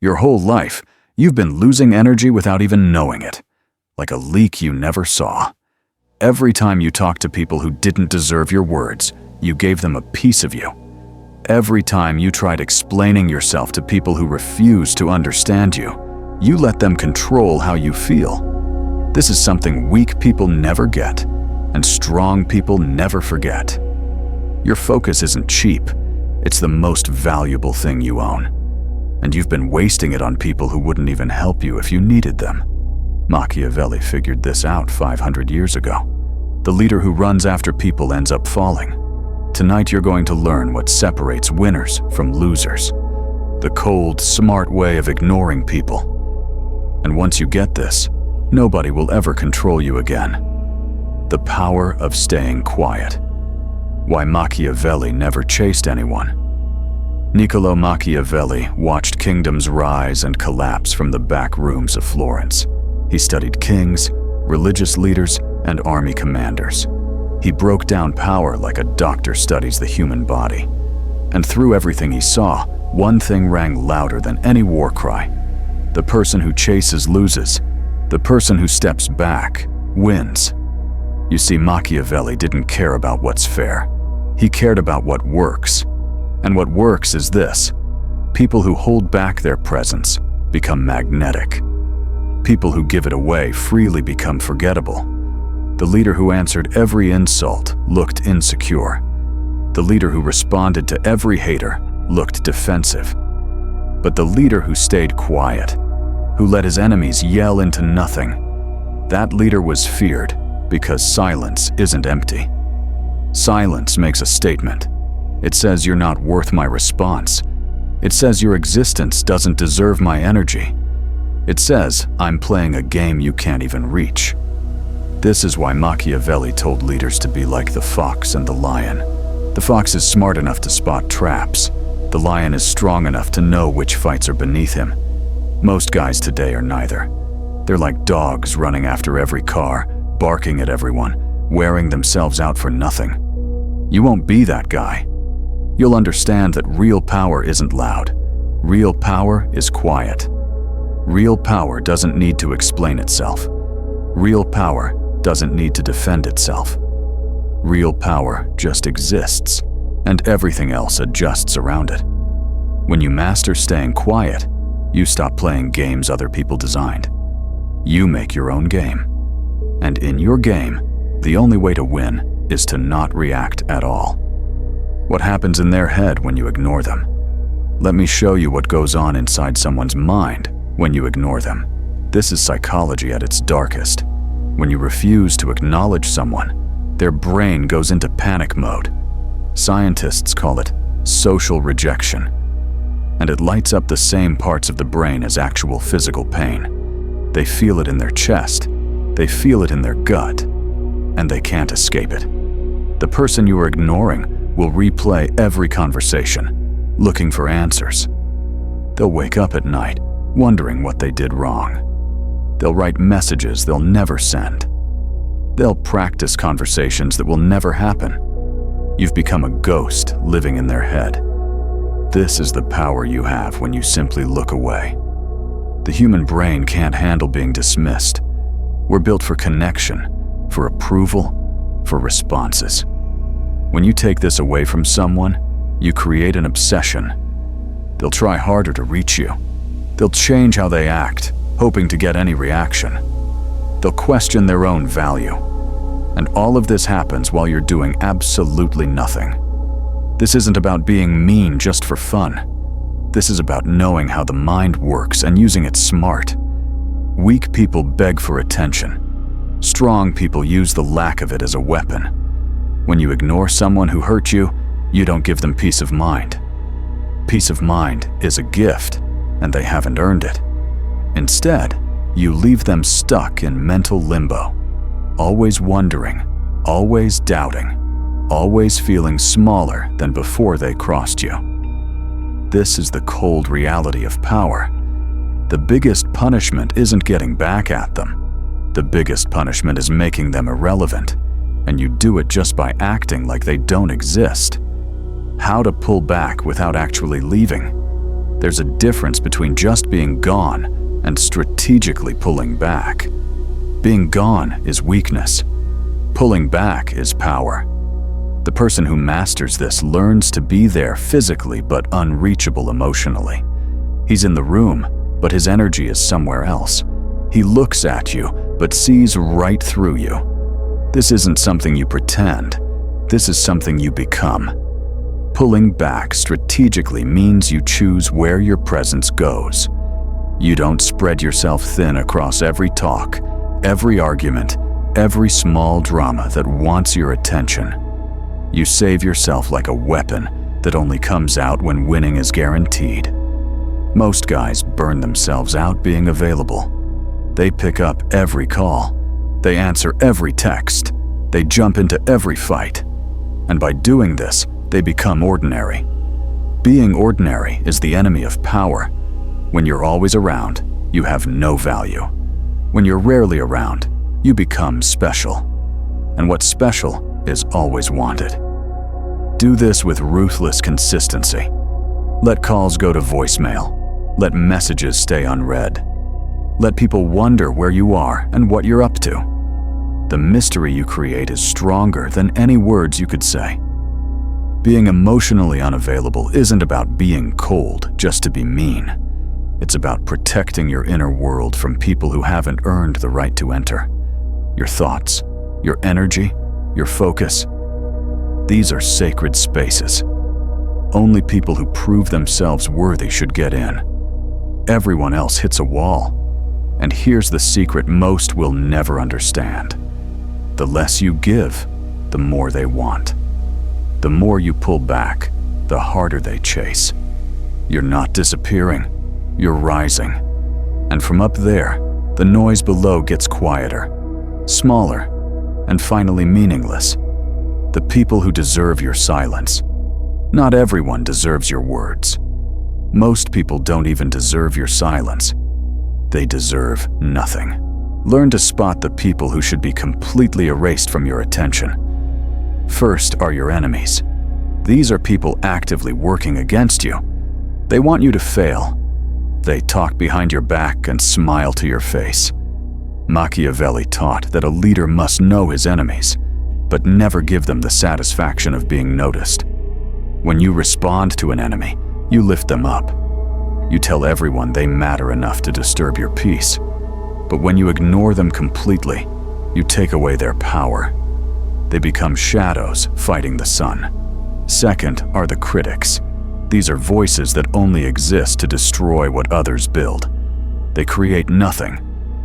Your whole life, you've been losing energy without even knowing it, like a leak you never saw. Every time you talked to people who didn't deserve your words, you gave them a piece of you. Every time you tried explaining yourself to people who refused to understand you, you let them control how you feel. This is something weak people never get, and strong people never forget. Your focus isn't cheap, it's the most valuable thing you own. And you've been wasting it on people who wouldn't even help you if you needed them. Machiavelli figured this out 500 years ago. The leader who runs after people ends up falling. Tonight you're going to learn what separates winners from losers. The cold, smart way of ignoring people. And once you get this, nobody will ever control you again. The power of staying quiet. Why Machiavelli never chased anyone. Niccolo Machiavelli watched kingdoms rise and collapse from the back rooms of Florence. He studied kings, religious leaders, and army commanders. He broke down power like a doctor studies the human body. And through everything he saw, one thing rang louder than any war cry. The person who chases loses. The person who steps back wins. You see, Machiavelli didn't care about what's fair. He cared about what works. And what works is this. People who hold back their presence become magnetic. People who give it away freely become forgettable. The leader who answered every insult looked insecure. The leader who responded to every hater looked defensive. But the leader who stayed quiet, who let his enemies yell into nothing, that leader was feared because silence isn't empty. Silence makes a statement. It says you're not worth my response. It says your existence doesn't deserve my energy. It says I'm playing a game you can't even reach. This is why Machiavelli told leaders to be like the fox and the lion. The fox is smart enough to spot traps. The lion is strong enough to know which fights are beneath him. Most guys today are neither. They're like dogs running after every car, barking at everyone, wearing themselves out for nothing. You won't be that guy. You'll understand that real power isn't loud. Real power is quiet. Real power doesn't need to explain itself. Real power doesn't need to defend itself. Real power just exists, and everything else adjusts around it. When you master staying quiet, you stop playing games other people designed. You make your own game. And in your game, the only way to win is to not react at all. What happens in their head when you ignore them? Let me show you what goes on inside someone's mind when you ignore them. This is psychology at its darkest. When you refuse to acknowledge someone, their brain goes into panic mode. Scientists call it social rejection. And it lights up the same parts of the brain as actual physical pain. They feel it in their chest, they feel it in their gut, and they can't escape it. The person you are ignoring will replay every conversation, looking for answers. They'll wake up at night, wondering what they did wrong. They'll write messages they'll never send. They'll practice conversations that will never happen. You've become a ghost living in their head. This is the power you have when you simply look away. The human brain can't handle being dismissed. We're built for connection, for approval, for responses. When you take this away from someone, you create an obsession. They'll try harder to reach you. They'll change how they act, hoping to get any reaction. They'll question their own value. And all of this happens while you're doing absolutely nothing. This isn't about being mean just for fun. This is about knowing how the mind works and using it smart. Weak people beg for attention. Strong people use the lack of it as a weapon. When you ignore someone who hurt you, you don't give them peace of mind. Peace of mind is a gift, and they haven't earned it. Instead, you leave them stuck in mental limbo, always wondering, always doubting, always feeling smaller than before they crossed you. This is the cold reality of power. The biggest punishment isn't getting back at them. The biggest punishment is making them irrelevant, and you do it just by acting like they don't exist. How to pull back without actually leaving. There's a difference between just being gone and strategically pulling back. Being gone is weakness. Pulling back is power. The person who masters this learns to be there physically but unreachable emotionally. He's in the room, but his energy is somewhere else. He looks at you, but sees right through you. This isn't something you pretend. This is something you become. Pulling back strategically means you choose where your presence goes. You don't spread yourself thin across every talk, every argument, every small drama that wants your attention. You save yourself like a weapon that only comes out when winning is guaranteed. Most guys burn themselves out being available. They pick up every call. They answer every text. They jump into every fight. And by doing this, they become ordinary. Being ordinary is the enemy of power. When you're always around, you have no value. When you're rarely around, you become special. And what's special is always wanted. Do this with ruthless consistency. Let calls go to voicemail. Let messages stay unread. Let people wonder where you are and what you're up to. The mystery you create is stronger than any words you could say. Being emotionally unavailable isn't about being cold just to be mean. It's about protecting your inner world from people who haven't earned the right to enter. Your thoughts, your energy, your focus. These are sacred spaces. Only people who prove themselves worthy should get in. Everyone else hits a wall. And here's the secret most will never understand. The less you give, the more they want. The more you pull back, the harder they chase. You're not disappearing, you're rising. And from up there, the noise below gets quieter, smaller, and finally meaningless. The people who deserve your silence. Not everyone deserves your words. Most people don't even deserve your silence. They deserve nothing. Learn to spot the people who should be completely erased from your attention. First are your enemies. These are people actively working against you. They want you to fail. They talk behind your back and smile to your face. Machiavelli taught that a leader must know his enemies, but never give them the satisfaction of being noticed. When you respond to an enemy, you lift them up. You tell everyone they matter enough to disturb your peace. But when you ignore them completely, you take away their power. They become shadows fighting the sun. Second are the critics. These are voices that only exist to destroy what others build. They create nothing.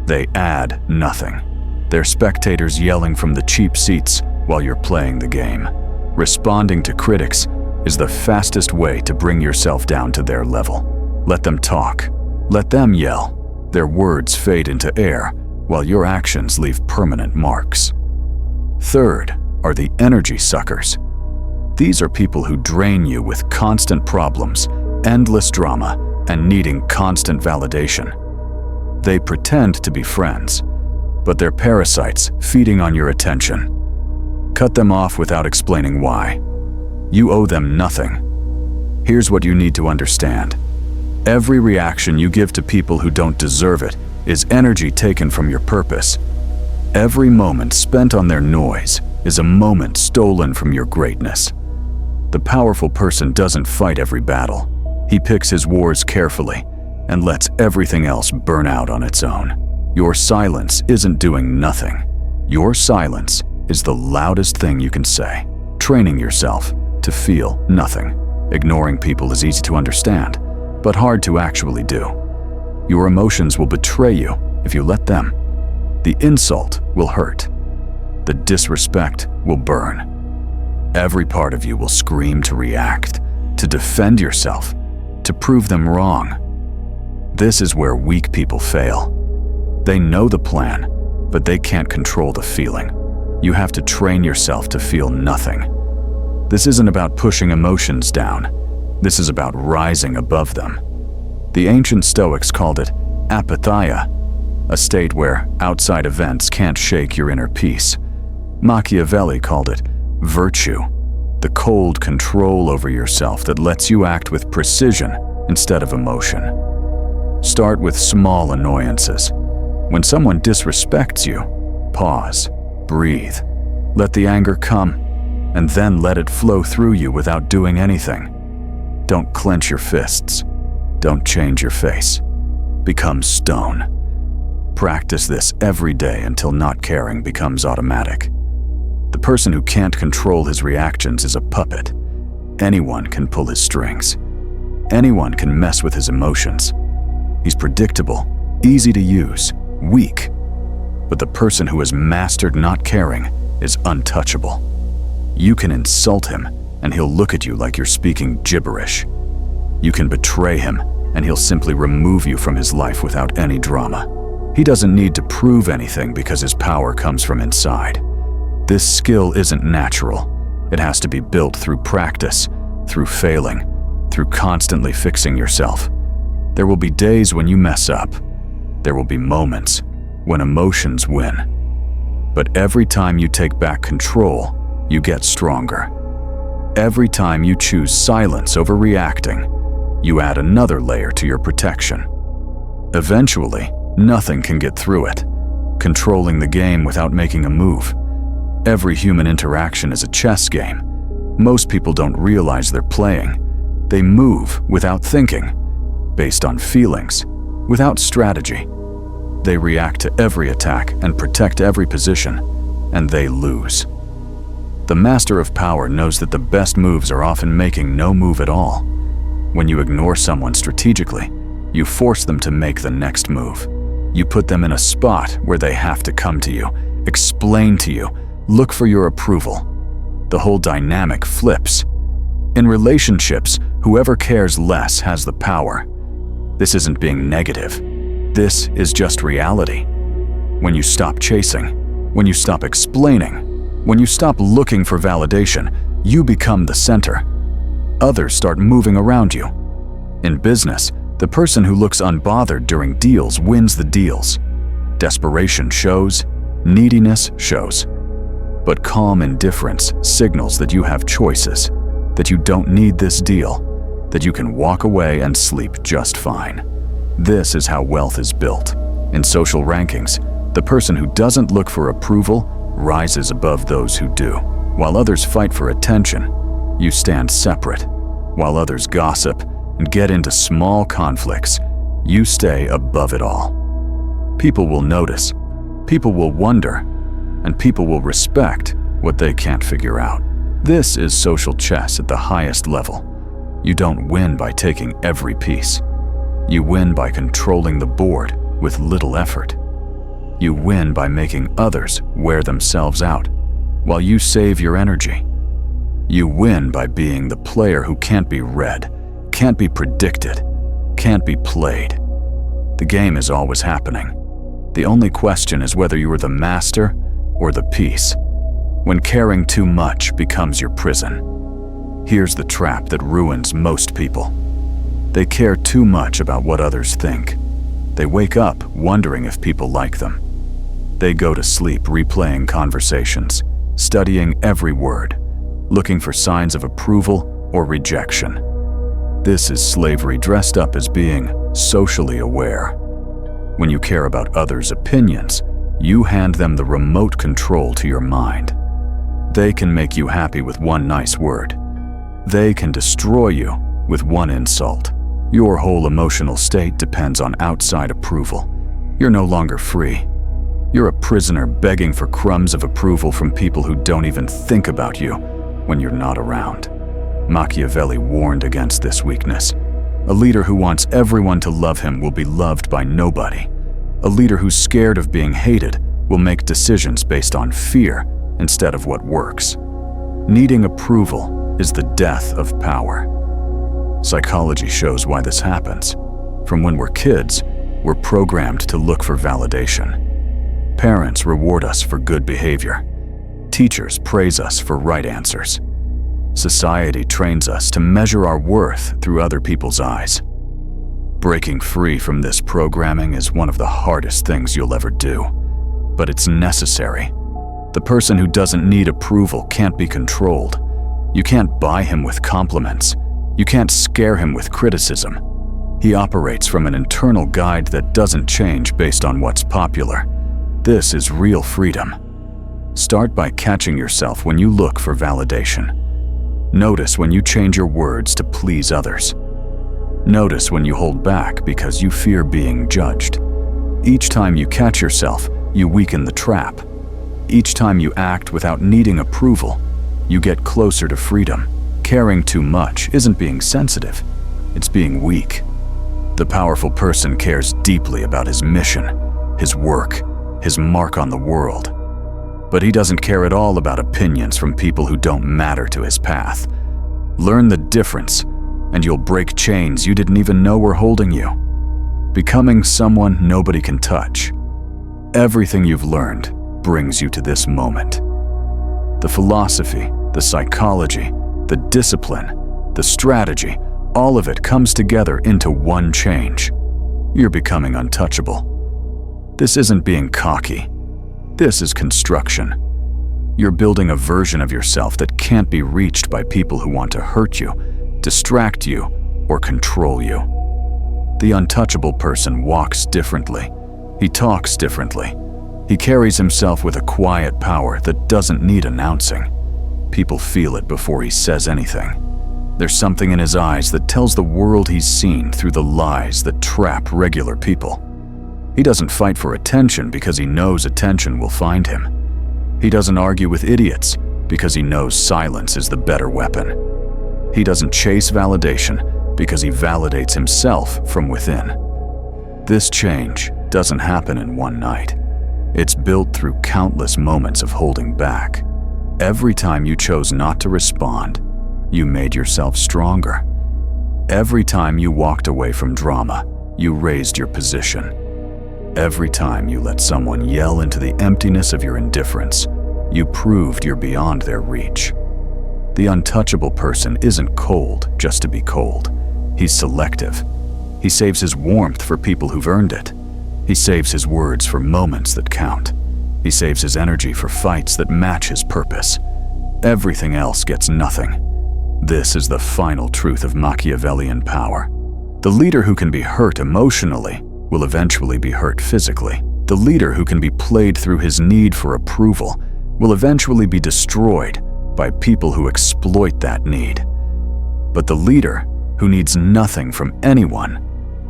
They add nothing. They're spectators yelling from the cheap seats while you're playing the game. Responding to critics is the fastest way to bring yourself down to their level. Let them talk. Let them yell. Their words fade into air, while your actions leave permanent marks. Third are the energy suckers. These are people who drain you with constant problems, endless drama, and needing constant validation. They pretend to be friends, but they're parasites feeding on your attention. Cut them off without explaining why. You owe them nothing. Here's what you need to understand. Every reaction you give to people who don't deserve it is energy taken from your purpose. Every moment spent on their noise is a moment stolen from your greatness. The powerful person doesn't fight every battle. He picks his wars carefully and lets everything else burn out on its own. Your silence isn't doing nothing. Your silence is the loudest thing you can say. Training yourself to feel nothing. Ignoring people is easy to understand, but hard to actually do. Your emotions will betray you if you let them. The insult will hurt. The disrespect will burn. Every part of you will scream to react, to defend yourself, to prove them wrong. This is where weak people fail. They know the plan, but they can't control the feeling. You have to train yourself to feel nothing. This isn't about pushing emotions down. This is about rising above them. The ancient Stoics called it apatheia, a state where outside events can't shake your inner peace. Machiavelli called it virtue, the cold control over yourself that lets you act with precision instead of emotion. Start with small annoyances. When someone disrespects you, pause, breathe, let the anger come, and then let it flow through you without doing anything. Don't clench your fists. Don't change your face. Become stone. Practice this every day until not caring becomes automatic. The person who can't control his reactions is a puppet. Anyone can pull his strings. Anyone can mess with his emotions. He's predictable, easy to use, weak. But the person who has mastered not caring is untouchable. You can insult him, and he'll look at you like you're speaking gibberish. You can betray him, and he'll simply remove you from his life without any drama. He doesn't need to prove anything because his power comes from inside. This skill isn't natural. It has to be built through practice, through failing, through constantly fixing yourself. There will be days when you mess up. There will be moments when emotions win. But every time you take back control, you get stronger. Every time you choose silence over reacting, you add another layer to your protection. Eventually, nothing can get through it, controlling the game without making a move. Every human interaction is a chess game. Most people don't realize they're playing. They move without thinking, based on feelings, without strategy. They react to every attack and protect every position, and they lose. The master of power knows that the best moves are often making no move at all. When you ignore someone strategically, you force them to make the next move. You put them in a spot where they have to come to you, explain to you, look for your approval. The whole dynamic flips. In relationships, whoever cares less has the power. This isn't being negative. This is just reality. When you stop chasing, when you stop explaining, when you stop looking for validation, you become the center. Others start moving around you. In business, the person who looks unbothered during deals wins the deals. Desperation shows, neediness shows. But calm indifference signals that you have choices, that you don't need this deal, that you can walk away and sleep just fine. This is how wealth is built. In social rankings, the person who doesn't look for approval rises above those who do. While others fight for attention, you stand separate. While others gossip and get into small conflicts, you stay above it all. People will notice, people will wonder, and people will respect what they can't figure out. This is social chess at the highest level. You don't win by taking every piece. You win by controlling the board with little effort. You win by making others wear themselves out, while you save your energy. You win by being the player who can't be read, can't be predicted, can't be played. The game is always happening. The only question is whether you are the master or the piece. When caring too much becomes your prison. Here's the trap that ruins most people. They care too much about what others think. They wake up wondering if people like them. They go to sleep replaying conversations, studying every word, looking for signs of approval or rejection. This is slavery dressed up as being socially aware. When you care about others' opinions, you hand them the remote control to your mind. They can make you happy with one nice word. They can destroy you with one insult. Your whole emotional state depends on outside approval. You're no longer free. You're a prisoner begging for crumbs of approval from people who don't even think about you when you're not around. Machiavelli warned against this weakness. A leader who wants everyone to love him will be loved by nobody. A leader who's scared of being hated will make decisions based on fear instead of what works. Needing approval is the death of power. Psychology shows why this happens. From when we're kids, we're programmed to look for validation. Parents reward us for good behavior. Teachers praise us for right answers. Society trains us to measure our worth through other people's eyes. Breaking free from this programming is one of the hardest things you'll ever do, but it's necessary. The person who doesn't need approval can't be controlled. You can't buy him with compliments. You can't scare him with criticism. He operates from an internal guide that doesn't change based on what's popular. This is real freedom. Start by catching yourself when you look for validation. Notice when you change your words to please others. Notice when you hold back because you fear being judged. Each time you catch yourself, you weaken the trap. Each time you act without needing approval, you get closer to freedom. Caring too much isn't being sensitive, it's being weak. The powerful person cares deeply about his mission, his work, his mark on the world. But he doesn't care at all about opinions from people who don't matter to his path. Learn the difference, and you'll break chains you didn't even know were holding you. Becoming someone nobody can touch. Everything you've learned brings you to this moment. The philosophy, the psychology, the discipline, the strategy, all of it comes together into one change. You're becoming untouchable. This isn't being cocky. This is construction. You're building a version of yourself that can't be reached by people who want to hurt you, distract you, or control you. The untouchable person walks differently. He talks differently. He carries himself with a quiet power that doesn't need announcing. People feel it before he says anything. There's something in his eyes that tells the world he's seen through the lies that trap regular people. He doesn't fight for attention because he knows attention will find him. He doesn't argue with idiots because he knows silence is the better weapon. He doesn't chase validation because he validates himself from within. This change doesn't happen in one night. It's built through countless moments of holding back. Every time you chose not to respond, you made yourself stronger. Every time you walked away from drama, you raised your position. Every time you let someone yell into the emptiness of your indifference, you proved you're beyond their reach. The untouchable person isn't cold just to be cold. He's selective. He saves his warmth for people who've earned it. He saves his words for moments that count. He saves his energy for fights that match his purpose. Everything else gets nothing. This is the final truth of Machiavellian power. The leader who can be hurt emotionally will eventually be hurt physically. The leader who can be played through his need for approval will eventually be destroyed by people who exploit that need. But the leader who needs nothing from anyone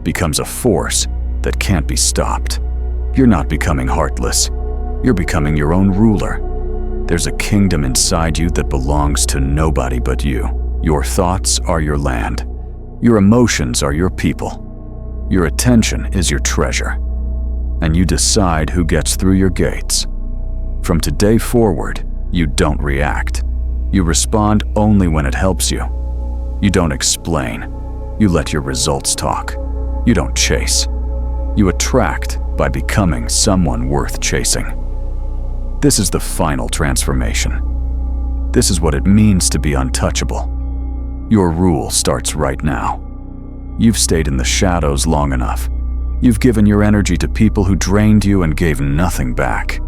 becomes a force that can't be stopped. You're not becoming heartless. You're becoming your own ruler. There's a kingdom inside you that belongs to nobody but you. Your thoughts are your land. Your emotions are your people. Your attention is your treasure. And you decide who gets through your gates. From today forward, you don't react. You respond only when it helps you. You don't explain. You let your results talk. You don't chase. You attract by becoming someone worth chasing. This is the final transformation. This is what it means to be untouchable. Your rule starts right now. You've stayed in the shadows long enough. You've given your energy to people who drained you and gave nothing back.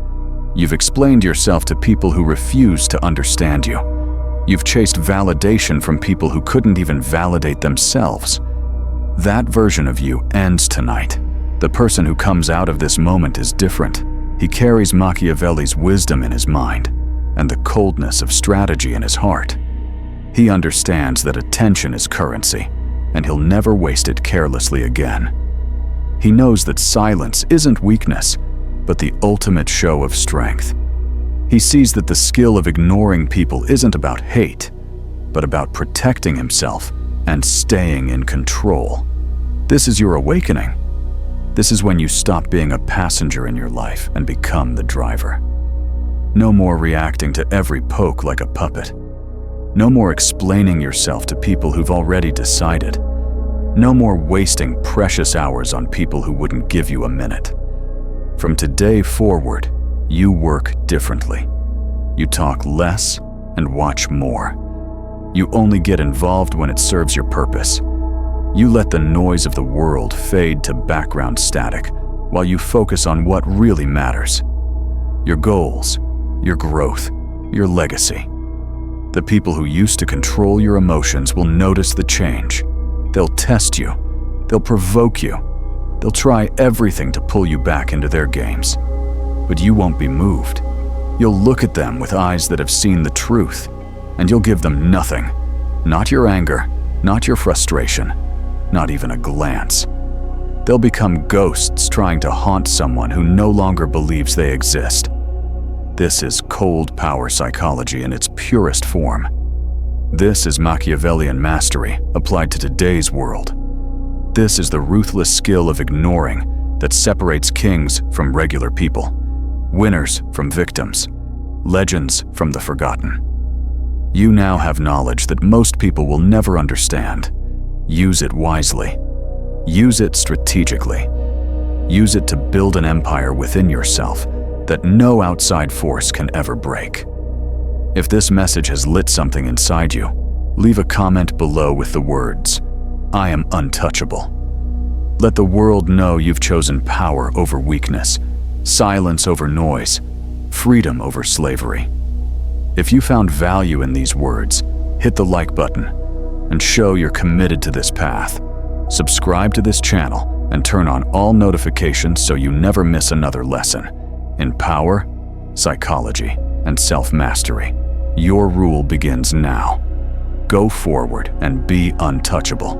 You've explained yourself to people who refused to understand you. You've chased validation from people who couldn't even validate themselves. That version of you ends tonight. The person who comes out of this moment is different. He carries Machiavelli's wisdom in his mind and the coldness of strategy in his heart. He understands that attention is currency, and he'll never waste it carelessly again. He knows that silence isn't weakness, but the ultimate show of strength. He sees that the skill of ignoring people isn't about hate, but about protecting himself and staying in control. This is your awakening. This is when you stop being a passenger in your life and become the driver. No more reacting to every poke like a puppet. No more explaining yourself to people who've already decided. No more wasting precious hours on people who wouldn't give you a minute. From today forward, you work differently. You talk less and watch more. You only get involved when it serves your purpose. You let the noise of the world fade to background static while you focus on what really matters. Your goals, your growth, your legacy. The people who used to control your emotions will notice the change. They'll test you, They'll provoke you. They'll try everything to pull you back into their games. But you won't be moved. You'll look at them with eyes that have seen the truth, and you'll give them nothing. Not your anger, not your frustration, not even a glance. They'll become ghosts trying to haunt someone who no longer believes they exist. This is cold power psychology in its purest form. This is Machiavellian mastery applied to today's world. This is the ruthless skill of ignoring that separates kings from regular people, winners from victims, legends from the forgotten. You now have knowledge that most people will never understand. Use it wisely. Use it strategically. Use it to build an empire within yourself that no outside force can ever break. If this message has lit something inside you, leave a comment below with the words, "I am untouchable." Let the world know you've chosen power over weakness, silence over noise, freedom over slavery. If you found value in these words, hit the like button and show you're committed to this path. Subscribe to this channel and turn on all notifications so you never miss another lesson in power, psychology, and self-mastery. Your rule begins now. Go forward and be untouchable.